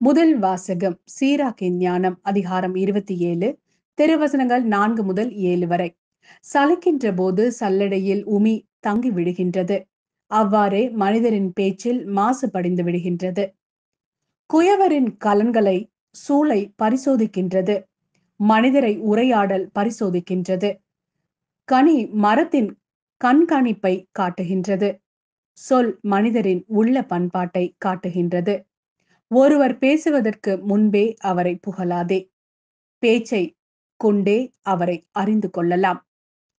முதல் வாசகம் சீராக்கின் ஞானம் அதிகாரம் 27 திருவசனங்கள் 4 முதல் 7 வரை. சலிக்கின்ற போது சல்லடையில் உமி தங்கி விடுகின்றது, அவ்வாறே மனிதரின் பேச்சில் மாசு படிந்து விடுகின்றது. குயவரின் கலன்களை சூளை பரிசோதிக்கின்றது, மனிதரை உரையாடல் பரிசோதிக்கின்றது. கனி மரத்தின் கண்காணிப்பை காட்டுகின்றது, சொல் மனிதரின் உள்ள பண்பாட்டை காட்டுகின்றது. ஒருவர் பேசுவதற்கு முன்பே அவரை புகழாதே, பேச்சை கொண்டே அவரை அறிந்து கொள்ளலாம்.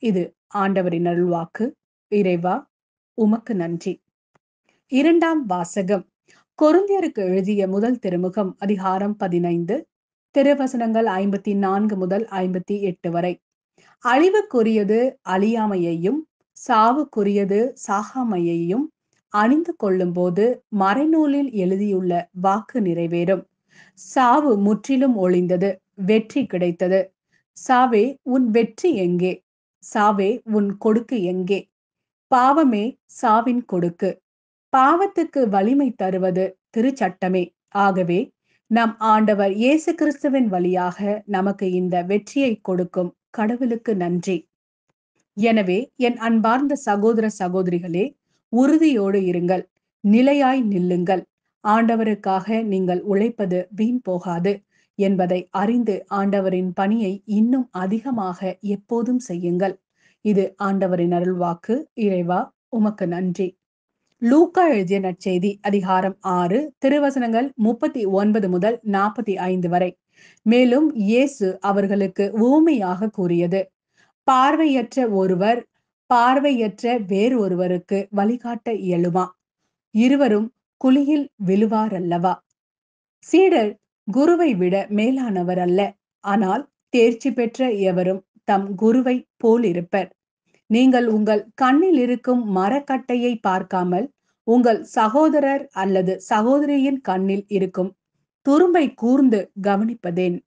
இது ஆண்டவரின் அருள்வாக்கு. இறைவா, உமக்கு நன்றி. இரண்டாம் வாசகம் கொரிந்தியருக்கு எழுதிய முதல் திருமுகம் அதிகாரம் 15 திருவசனங்கள் 54 முதல் 58 வரை. அழிவுக்குரியது அழியாமையையும் சாவுக்குரியது சாகாமையையும் அணிந்து கொள்ளும் போது மறைநூலில் எழுதியுள்ள வாக்கு நிறைவேறும். சாவு முற்றிலும் ஒழிந்தது, வெற்றி கிடைத்தது. சாவே, உன் வெற்றி எங்கே? சாவே, உன் கொடுக்கு எங்கே? பாவமே சாவின் கொடுக்கு. பாவத்துக்கு வலிமை தருவது திருச்சட்டமே. ஆகவே நம் ஆண்டவர் இயேசு கிறிஸ்துவின் வழியாக நமக்கு இந்த வெற்றியை கொடுக்கும் கடவுளுக்கு நன்றி. எனவே என் அன்பார்ந்த சகோதர சகோதரிகளே, உறுதியோடு இருங்கள், நிலையாய் நில்லுங்கள். ஆண்டவருக்காக நீங்கள் உழைப்பது வீண் போகாது என்பதை அறிந்து ஆண்டவரின் பணியை இன்னும் அதிகமாக எப்போதும் செய்யுங்கள். இது ஆண்டவரின் அருள்வாக்கு. இறைவா, உமக்கு நன்றி. லூக்கா எழுதிய நற்செய்தி அதிகாரம் 6 திருவசனங்கள் 39 முதல் 45 வரை. மேலும் இயேசு அவர்களுக்கு உவமையாக கூறியது, பார்வையற்ற ஒருவர் பார்வையற்ற வேறு ஒருவருக்கு வழிகாட்ட இயலுமா? இருவரும் குழியில் விழுவார் அல்லவா? சீடர் குருவை விட மேலானவர் அல்ல, ஆனால் தேர்ச்சி பெற்ற எவரும் தம் குருவை போலிருப்பர். நீங்கள் உங்கள் கண்ணில் இருக்கும் மரக்கட்டையை பார்க்காமல் உங்கள் சகோதரர் அல்லது சகோதரியின் கண்ணில் இருக்கும் துரும்பை கூர்ந்து கவனிப்பதேன்?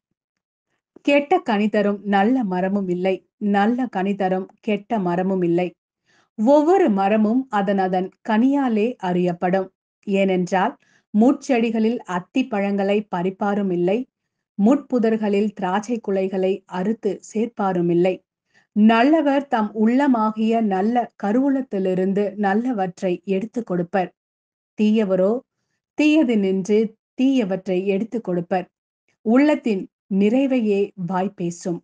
கெட்ட கனி தரும் நல்ல மரமும் இல்லை, நல்ல கனி தரும் கெட்ட மரமும் இல்லை. ஒவ்வொரு மரமும் அதன் அதன் கனியாலே அறியப்படும். ஏனென்றால் முட்செடிகளில் அத்தி பழங்களை பறிப்பாரும் இல்லை, முட்புதர்களில் திராட்சை குலைகளை அறுத்து சேர்ப்பாரும் இல்லை. நல்லவர் தம் உள்ளமாகிய நல்ல கருவூலத்திலிருந்து நல்லவற்றை எடுத்து கொடுப்பர். தீயவரோ தீயது நின்று தீயவற்றை எடுத்து கொடுப்பர். உள்ளத்தின் நிறைவையே வாய் பேசும்.